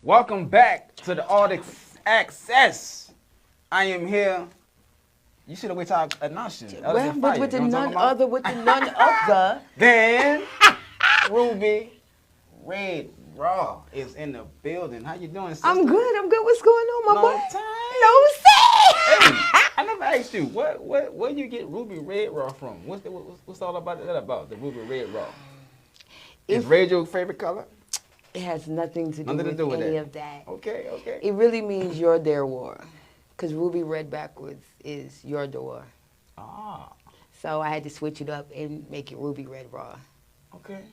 Welcome back to the All Access. I am here. You should have waited till I announced you. Well, with the none other. Then Ruby Red Raw is in the building. How you doing, sister? I'm good. What's going on, my boy? Long time. No say. Hey, I never asked you where you get Ruby Red Raw from. What's all about that about the Ruby Red Raw? Is red your favorite color? It has nothing to do with any of that. Okay. It really means your their war, because Ruby Red backwards is your door. Ah. So I had to switch it up and make it Ruby Red Raw. Okay.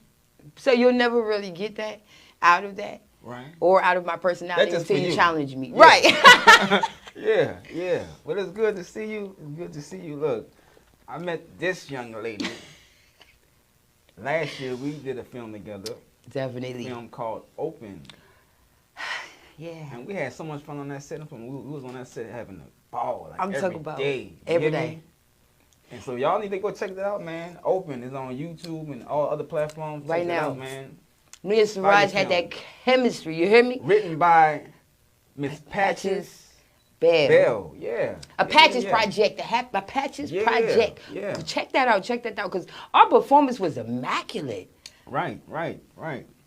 So you'll never really get that out of that. Right. Or out of my personality until you challenge me. Yeah. Right. Yeah. Well, it's good to see you. It's good to see you. Look, I met this young lady. Last year, we did a film together. Definitely. A film called Open. Yeah. And we had so much fun on that set. We was on that set having a ball. Like I'm talking about day. Every day. And so y'all need to go check that out, man. Open is on YouTube and all other platforms. Check Right now, out, man. Me and Siraj had that chemistry. You hear me? Written by Miss Patches Bell. Yeah. A Patches project. A Patches project. Yeah. Check that out. Because our performance was immaculate. Right.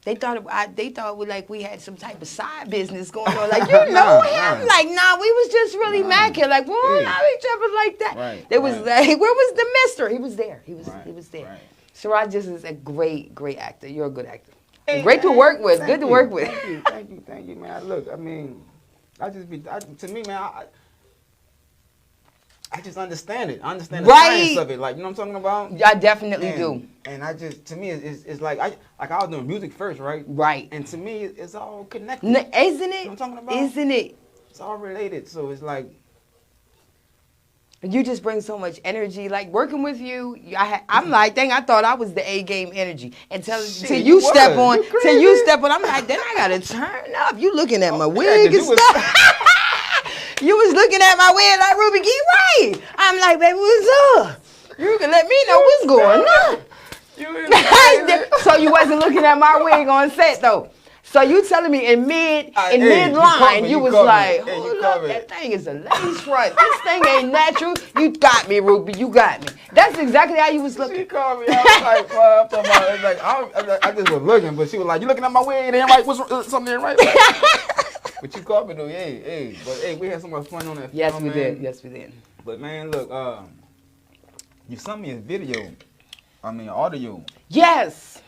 They thought we had some type of side business going on. Like, you know him? Like, nah, we was just really immaculate. Like, we don't know each other like that. Right. They was like, where was the mister? He was there. He was there. Right. Siraj just is a great actor. You're a good actor. Great to work with. Good to work with. Thank you, man. Look, I mean, to me, man, I just understand it. I understand the science of it. Like, you know what I'm talking about? I definitely do. And to me, it's like I was doing music first, right? Right. And to me, it's all connected. Isn't it? You know what I'm talking about? Isn't it? It's all related. So it's like. You just bring so much energy. Like, working with you, I'm like, dang, I thought I was the A-game energy. Until you step on, I'm like, then I got to turn up. You looking at my wig and stuff. You was looking at my wig like, Ruby, get right. I'm like, baby, what's up? You can let me know what's going on. So you wasn't looking at my wig on set, though. So you telling me in mid-line, you was like, hold up, that thing is a lace front. This thing ain't natural. You got me, Ruby. You got me. That's exactly how you was looking. She called me. I was like, well, I'm talking about, I just was looking, but she was like, you looking at my wig? And I'm like, what's something ain't right? But you called me though, But we had so much fun on that film, Yes, we did. But man, look, you sent me a audio. Yes.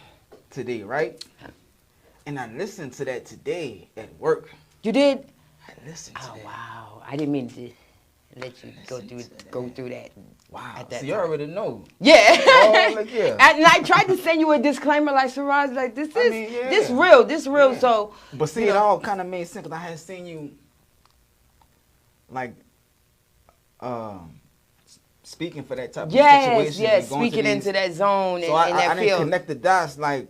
Today, right? And I listened to that today at work. You did? I listened to that. Oh, wow. I didn't mean to let you go through that. Wow. So you already know. Yeah. Oh, like, yeah. And I tried to send you a disclaimer like, Siraj, like, this real. Yeah. So. But see, it all kind of made sense because I had seen you, like, speaking for that type of situation. Yes, speaking into that zone so and that I field. didn't connect the dots, like,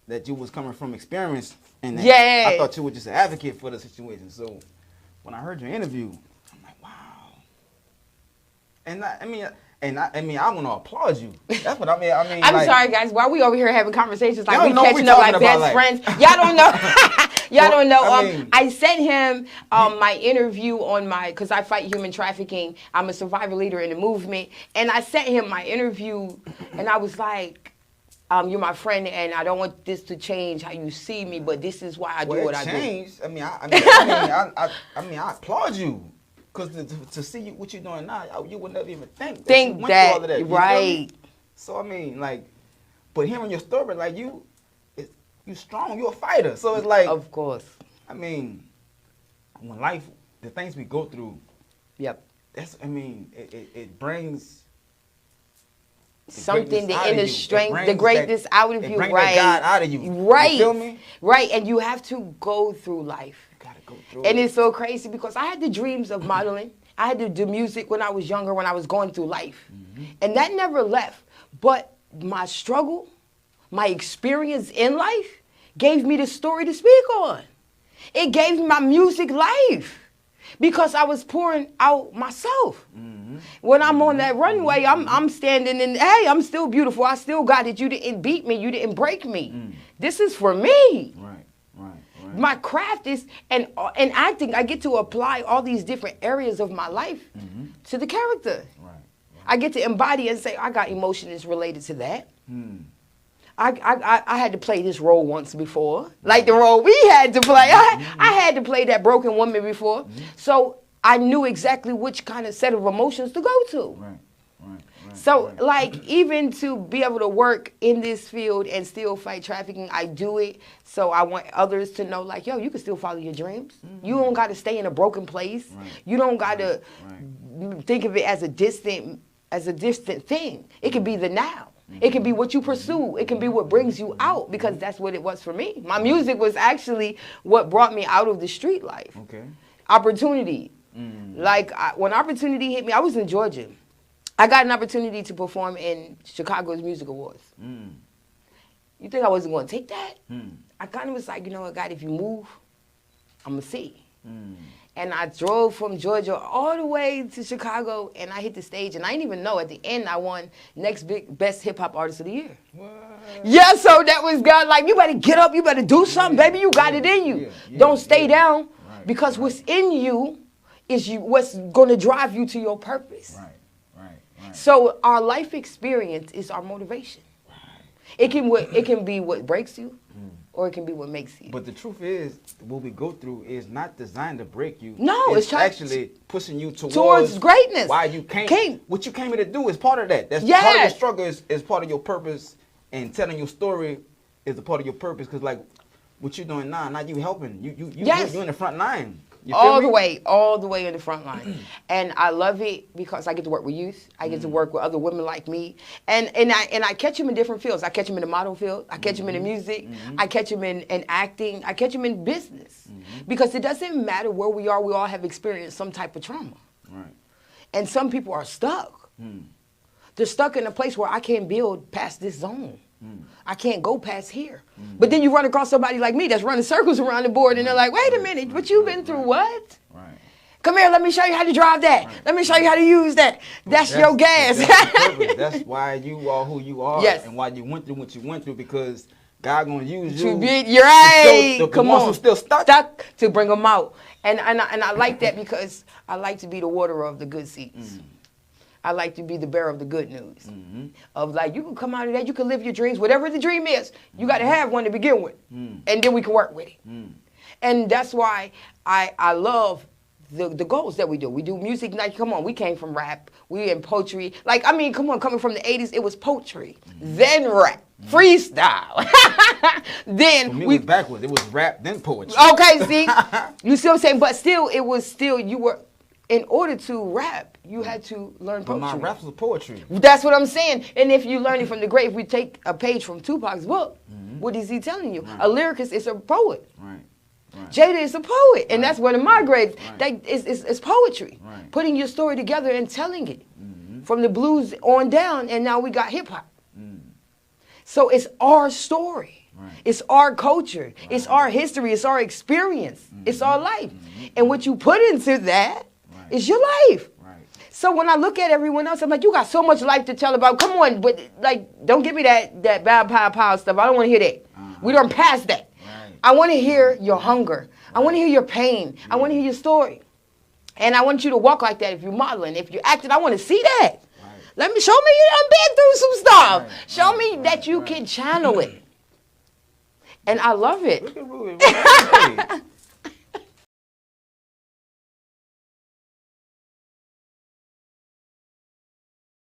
that you was coming from experience in that. Yeah. I thought you were just an advocate for the situation. So when I heard your interview, I'm like, wow. And I want to applaud you. That's what I mean. I'm like, sorry, guys. Why we over here having conversations like we catching up like best friends? Y'all don't know. Y'all don't know. I sent him my interview on because I fight human trafficking. I'm a survivor leader in the movement. And I sent him my interview, and I was like, you're my friend, and I don't want this to change how you see me, but this is why I do what I do. I mean, I applaud you, because to see what you're doing now, you would never even think that you went through all of that. Right. So I mean, like, but hearing your story, like you strong, you're a fighter. So it's like, of course. I mean, when life, the things we go through. Yep. It brings. Something, the inner strength, the greatness out of you, right? Right. God out of you. Right. You feel me? Right, and you have to go through life. You gotta go through and it's so crazy because I had the dreams of modeling. I had to do music when I was younger, when I was going through life. Mm-hmm. And that never left. But my struggle, my experience in life gave me the story to speak on. It gave my music life. Because I was pouring out myself. Mm-hmm. When I'm on that runway, I'm standing and, hey, I'm still beautiful. I still got it. You didn't beat me. You didn't break me. This is for me. Right. My craft is, and acting, I get to apply all these different areas of my life to the character. Right. I get to embody and say, I got emotions related to that. I had to play this role once before, like the role we had to play. I had to play that broken woman before. So I knew exactly which kind of set of emotions to go to. Right. So, like, even to be able to work in this field and still fight trafficking, I do it. So I want others to know, like, yo, you can still follow your dreams. You don't got to stay in a broken place. You don't got to think of it as a distant thing. It can be the now. It can be what you pursue. It can be what brings you out, because that's what it was for me. My music was actually what brought me out of the street life. Okay. Opportunity. Like, when opportunity hit me, I was in Georgia. I got an opportunity to perform in Chicago's Music Awards. You think I wasn't going to take that? I kind of was like, you know what, God, if you move, I'm going to see. And I drove from Georgia all the way to Chicago, and I hit the stage, and I didn't even know. At the end, I won next best hip-hop artist of the year. What? Yeah, so that was God, like, you better get up, you better do something, baby, you got it in you. Don't stay down, because what's in you is what's going to drive you to your purpose. So our life experience is our motivation. It can be what breaks you, or it can be what makes you. But the truth is, what we go through is not designed to break you. No, it's actually pushing you towards greatness. Why you came. What you came here to do is part of that. That's part of your struggle. Is part of your purpose, and telling your story is a part of your purpose. Because like what you're doing now, you helping. You're in the front line. All the way in the front line. And I love it because I get to work with youth. I get to work with other women like me. And I catch them in different fields. I catch them in the model field. I catch them in the music. I catch them in acting. I catch them in business. Because it doesn't matter where we are. We all have experienced some type of trauma. Right. And some people are stuck. They're stuck in a place where I can't build past this zone. I can't go past here. But then you run across somebody like me that's running circles around the board, and they're like, wait a minute, but you've been through what? Right. Come here, let me show you how to drive that. Let me show you how to use that. That's your gas. That's why you are who you are, and why you went through what you went through, because God gonna use you. You're right. Come on, still stuck to bring them out. And I like that, because I like to be the waterer of the good seeds. I like to be the bearer of the good news. Of like, you can come out of that, you can live your dreams, whatever the dream is. You got to have one to begin with. And then we can work with it. And that's why I love the goals that we do. We do music night. Come on, we came from rap. We in poetry. Like, I mean, come on, coming from the 80s, it was poetry. Then rap. Freestyle. Then for me, it was backwards. It was rap, then poetry. Okay, see? You see what I'm saying? But still, you were, in order to rap, you had to learn poetry. But my rap was poetry. That's what I'm saying. And if you learn it from the great, if we take a page from Tupac's book, what is he telling you? A lyricist is a poet. Jada is a poet. And that's one of my grades. It's poetry. Putting your story together and telling it. From the blues on down, and now we got hip-hop. So it's our story. It's our culture. It's our history. It's our experience. It's our life. And what you put into that is your life. So when I look at everyone else, I'm like, you got so much life to tell about. Come on, but like, don't give me that bad pow stuff. I don't want to hear that. We don't pass that. I want to hear your hunger. I want to hear your pain. I want to hear your story. And I want you to walk like that if you're modeling. If you're acting, I want to see that. Show me you done been through some stuff. Show me that you can channel it. And I love it. Look at Rudy.